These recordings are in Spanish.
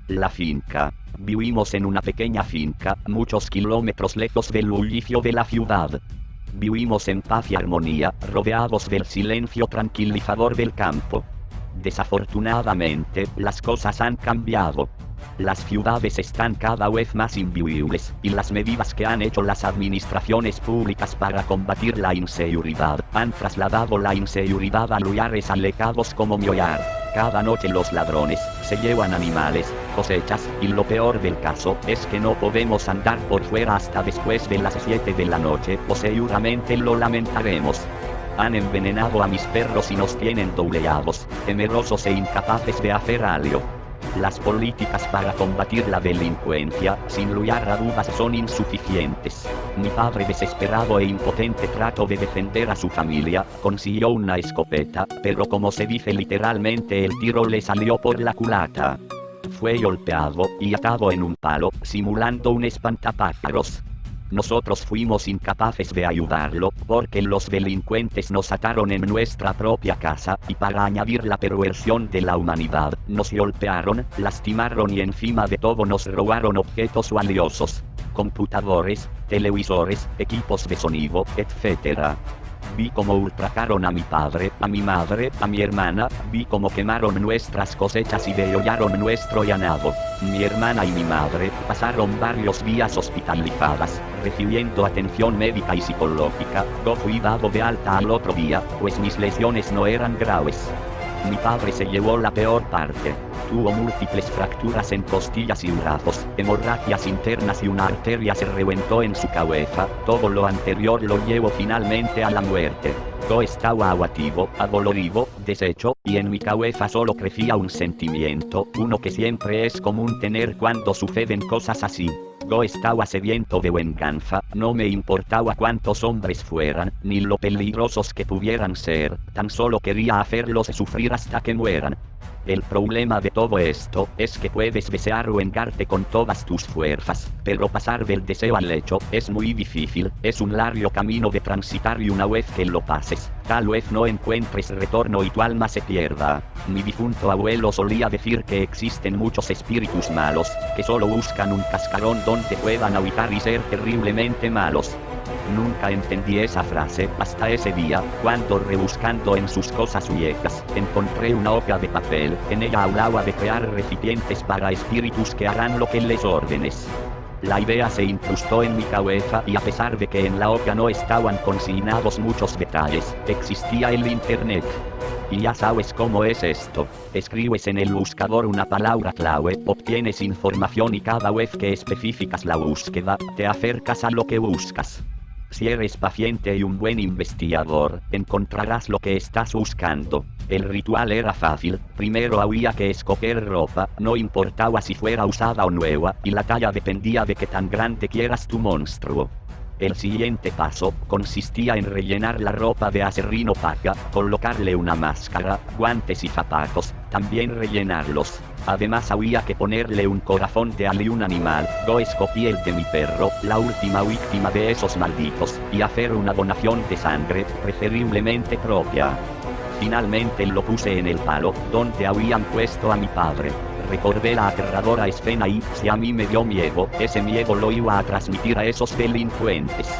La finca. Vivimos en una pequeña finca, muchos kilómetros lejos del bullicio de la ciudad. Vivimos en paz y armonía, rodeados del silencio tranquilizador del campo. Desafortunadamente, las cosas han cambiado. Las ciudades están cada vez más invivibles, y las medidas que han hecho las administraciones públicas para combatir la inseguridad han trasladado la inseguridad a lugares alejados como mi hogar. Cada noche los ladrones se llevan animales, cosechas, y lo peor del caso es que no podemos andar por fuera hasta después de las 7 de la noche, o seguramente lo lamentaremos. Han envenenado a mis perros y nos tienen doblegados, temerosos e incapaces de hacer algo. Las políticas para combatir la delincuencia, sin lugar a dudas, son insuficientes. Mi padre, desesperado e impotente, trató de defender a su familia, consiguió una escopeta, pero como se dice literalmente, el tiro le salió por la culata. Fue golpeado y atado en un palo, simulando un espantapájaros. Nosotros fuimos incapaces de ayudarlo, porque los delincuentes nos ataron en nuestra propia casa, y para añadir la perversión de la humanidad, nos golpearon, lastimaron y encima de todo nos robaron objetos valiosos. Computadores, televisores, equipos de sonido, etc. Vi cómo ultrajaron a mi padre, a mi madre, a mi hermana, vi cómo quemaron nuestras cosechas y degollaron nuestro ganado. Mi hermana y mi madre pasaron varios días hospitalizadas, recibiendo atención médica y psicológica. Yo fui dado de alta al otro día, pues mis lesiones no eran graves. Mi padre se llevó la peor parte. Tuvo múltiples fracturas en costillas y brazos, hemorragias internas y una arteria se reventó en su cabeza. Todo lo anterior lo llevó finalmente a la muerte. Yo estaba abatido, adolorido, deshecho, y en mi cabeza solo crecía un sentimiento, uno que siempre es común tener cuando suceden cosas así. Yo estaba sediento de venganza, no me importaba cuántos hombres fueran, ni lo peligrosos que pudieran ser, tan solo quería hacerlos sufrir hasta que mueran. El problema de todo esto es que puedes desear vengarte con todas tus fuerzas, pero pasar del deseo al hecho es muy difícil, es un largo camino de transitar y una vez que lo pases, tal vez no encuentres retorno y tu alma se pierda. Mi difunto abuelo solía decir que existen muchos espíritus malos, que solo buscan un cascarón donde puedan habitar y ser terriblemente malos. Nunca entendí esa frase, hasta ese día, cuando rebuscando en sus cosas viejas, encontré una hoja de papel. En ella hablaba de crear recipientes para espíritus que harán lo que les ordenes. La idea se incrustó en mi cabeza y a pesar de que en la hoja no estaban consignados muchos detalles, existía el internet. Y ya sabes cómo es esto. Escribes en el buscador una palabra clave, obtienes información y cada vez que especificas la búsqueda, te acercas a lo que buscas. Si eres paciente y un buen investigador, encontrarás lo que estás buscando. El ritual era fácil, primero había que escoger ropa, no importaba si fuera usada o nueva, y la talla dependía de qué tan grande quieras tu monstruo. El siguiente paso consistía en rellenar la ropa de acerrín paja, colocarle una máscara, guantes y zapatos, también rellenarlos. Además había que ponerle un corazón de algún animal. Yo escogí el de mi perro, la última víctima de esos malditos, y hacer una donación de sangre, preferiblemente propia. Finalmente lo puse en el palo, donde habían puesto a mi padre. Recordé la aterradora escena y, si a mí me dio miedo, ese miedo lo iba a transmitir a esos delincuentes.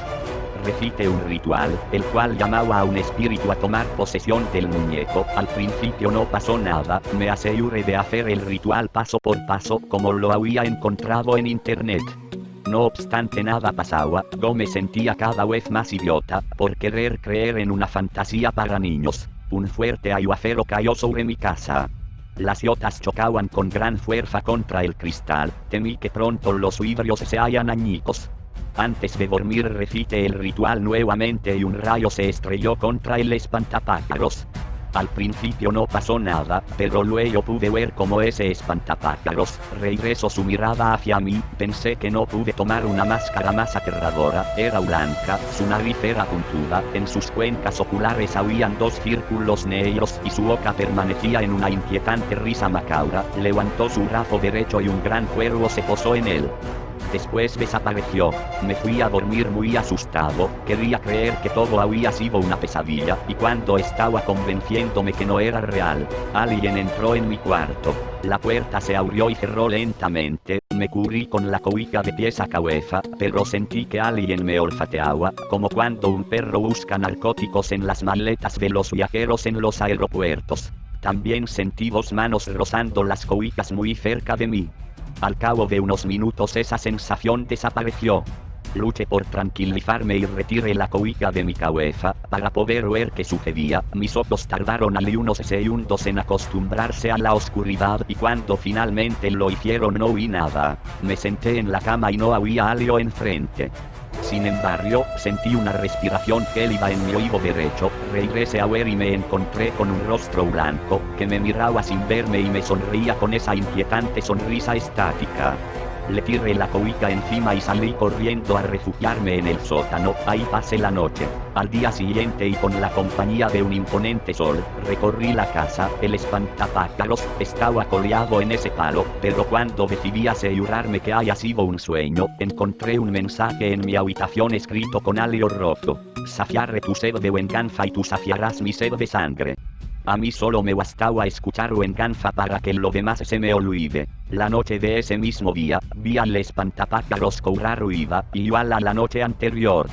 Recité un ritual, el cual llamaba a un espíritu a tomar posesión del muñeco. Al principio no pasó nada, me aseguré de hacer el ritual paso por paso como lo había encontrado en internet. No obstante nada pasaba, yo me sentía cada vez más idiota, por querer creer en una fantasía para niños. Un fuerte aguacero cayó sobre mi casa. Las gotas chocaban con gran fuerza contra el cristal, temí que pronto los vidrios se hayan añicos. Antes de dormir recité el ritual nuevamente y un rayo se estrelló contra el espantapájaros. Al principio no pasó nada, pero luego pude ver cómo ese espantapájaros regresó su mirada hacia mí. Pensé que no pude tomar una máscara más aterradora. Era blanca, su nariz era puntuda, en sus cuencas oculares habían 2 círculos negros y su boca permanecía en una inquietante risa macabra. Levantó su brazo derecho y un gran cuervo se posó en él. Después desapareció. Me fui a dormir muy asustado, quería creer que todo había sido una pesadilla, y cuando estaba convenciéndome que no era real, alguien entró en mi cuarto. La puerta se abrió y cerró lentamente, me cubrí con la cobija de pies a cabeza, pero sentí que alguien me olfateaba, como cuando un perro busca narcóticos en las maletas de los viajeros en los aeropuertos. También sentí 2 manos rozando las cobijas muy cerca de mí. Al cabo de unos minutos esa sensación desapareció. Luché por tranquilizarme y retiré la cobija de mi cabeza, para poder ver qué sucedía. Mis ojos tardaron unos segundos en acostumbrarse a la oscuridad y cuando finalmente lo hicieron no vi nada. Me senté en la cama y no había algo enfrente. Sin embargo, sentí una respiración gélida en mi oído derecho, regresé a ver y me encontré con un rostro blanco, que me miraba sin verme y me sonreía con esa inquietante sonrisa estática. Le tiré la cobija encima y salí corriendo a refugiarme en el sótano, ahí pasé la noche. Al día siguiente y con la compañía de un imponente sol, recorrí la casa, el espantapájaros estaba colgado en ese palo, pero cuando decidí asegurarme que haya sido un sueño, encontré un mensaje en mi habitación escrito con algo rojo. Saciaré tu sed de venganza y tú saciarás mi sed de sangre. A mí solo me bastaba escuchar venganza para que lo demás se me olvide. La noche de ese mismo día, vi al espantapájaros cobrar vida, igual a la noche anterior.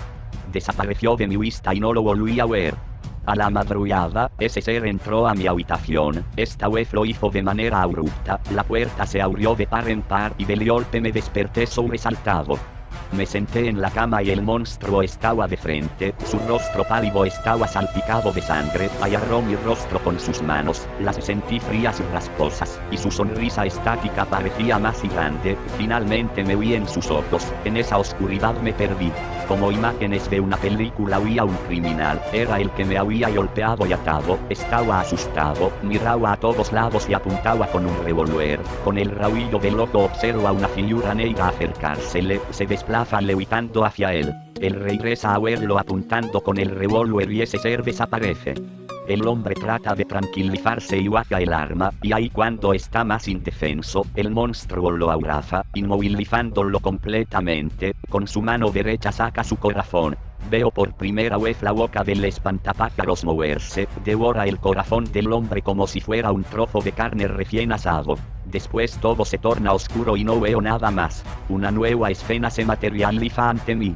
Desapareció de mi vista y no lo volví a ver. A la madrugada, ese ser entró a mi habitación, esta vez lo hizo de manera abrupta, la puerta se abrió de par en par y de golpe me desperté sobresaltado. Me senté en la cama y el monstruo estaba de frente, su rostro pálido estaba salpicado de sangre, agarró mi rostro con sus manos, las sentí frías y rasposas, y su sonrisa estática parecía más grande, finalmente me vi en sus ojos, en esa oscuridad me perdí. Como imágenes de una película vi a un criminal, era el que me había golpeado y atado, estaba asustado, miraba a todos lados y apuntaba con un revólver, con el rabillo del ojo observo a una figura negra acercársele, se desplaza levitando hacia él. Él regresa a verlo apuntando con el revólver y ese ser desaparece. El hombre trata de tranquilizarse y baja el arma, y ahí cuando está más indefenso, el monstruo lo abraza, inmovilizándolo completamente, con su mano derecha saca su corazón. Veo por primera vez la boca del espantapájaros moverse, devora el corazón del hombre como si fuera un trozo de carne recién asado. Después todo se torna oscuro y no veo nada más. Una nueva escena se materializa ante mí.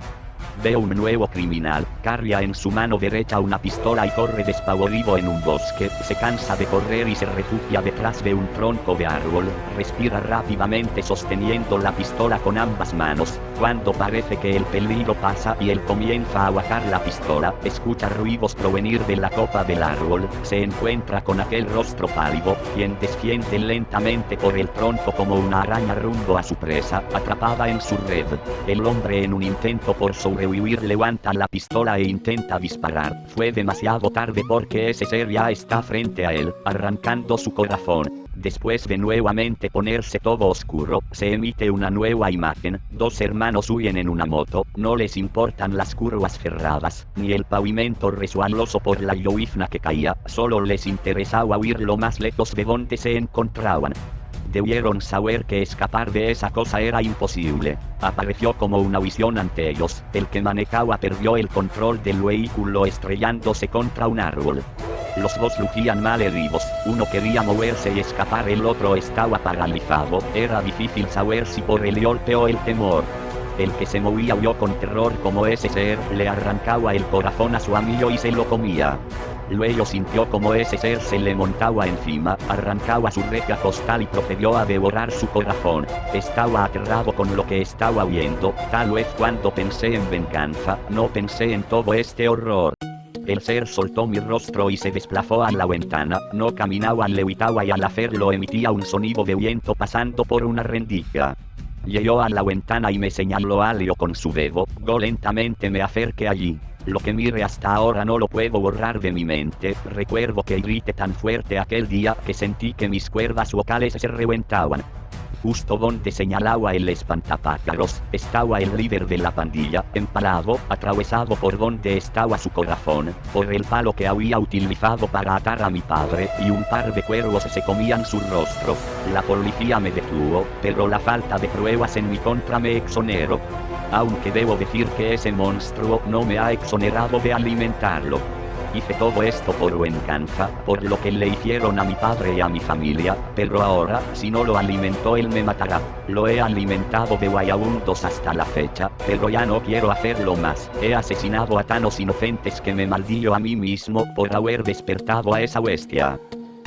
Veo un nuevo criminal, carga en su mano derecha una pistola y corre despavorido en un bosque, se cansa de correr y se refugia detrás de un tronco de árbol, respira rápidamente sosteniendo la pistola con ambas manos, cuando parece que el peligro pasa y él comienza a bajar la pistola, escucha ruidos provenir de la copa del árbol, se encuentra con aquel rostro pálido, quien desciende lentamente por el tronco como una araña rumbo a su presa, atrapada en su red. El hombre en un intento por sobrevivir levanta la pistola e intenta disparar. Fue demasiado tarde porque ese ser ya está frente a él, arrancando su corazón. Después de nuevamente ponerse todo oscuro, se emite una nueva imagen, 2 hermanos huyen en una moto, no les importan las curvas cerradas, ni el pavimento resbaloso por la llovizna que caía, solo les interesaba huir lo más lejos de donde se encontraban. Debieron saber que escapar de esa cosa era imposible. Apareció como una visión ante ellos, el que manejaba perdió el control del vehículo estrellándose contra un árbol. Los dos lucían mal heridos, uno quería moverse y escapar, el otro estaba paralizado, era difícil saber si por el golpe o el temor. El que se movía vio con terror como ese ser le arrancaba el corazón a su amigo y se lo comía. Luego sintió como ese ser se le montaba encima, arrancaba su reja costal y procedió a devorar su corazón. Estaba aterrado con lo que estaba viendo, tal vez cuando pensé en venganza, no pensé en todo este horror. El ser soltó mi rostro y se desplazó a la ventana, no caminaba, levitaba y al hacerlo emitía un sonido de viento pasando por una rendija. Llegó a la ventana y me señaló algo con su dedo, yo lentamente me acerqué allí. Lo que mire hasta ahora no lo puedo borrar de mi mente, recuerdo que grité tan fuerte aquel día que sentí que mis cuerdas vocales se reventaban. Justo donde señalaba el espantapájaros, estaba el líder de la pandilla, empalado, atravesado por donde estaba su corazón, por el palo que había utilizado para atar a mi padre, y un par de cuervos se comían su rostro. La policía me detuvo, pero la falta de pruebas en mi contra me exoneró. Aunque debo decir que ese monstruo no me ha exonerado de alimentarlo. Hice todo esto por venganza, por lo que le hicieron a mi padre y a mi familia, pero ahora, si no lo alimento él me matará. Lo he alimentado de vagabundos hasta la fecha, pero ya no quiero hacerlo más. He asesinado a tanos inocentes que me maldillo a mí mismo por haber despertado a esa bestia.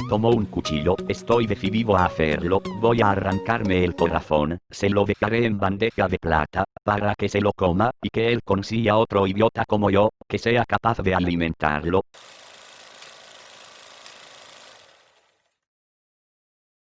Tomó un cuchillo, estoy decidido a hacerlo, voy a arrancarme el corazón, se lo dejaré en bandeja de plata, para que se lo coma, y que él consiga otro idiota como yo, que sea capaz de alimentarlo.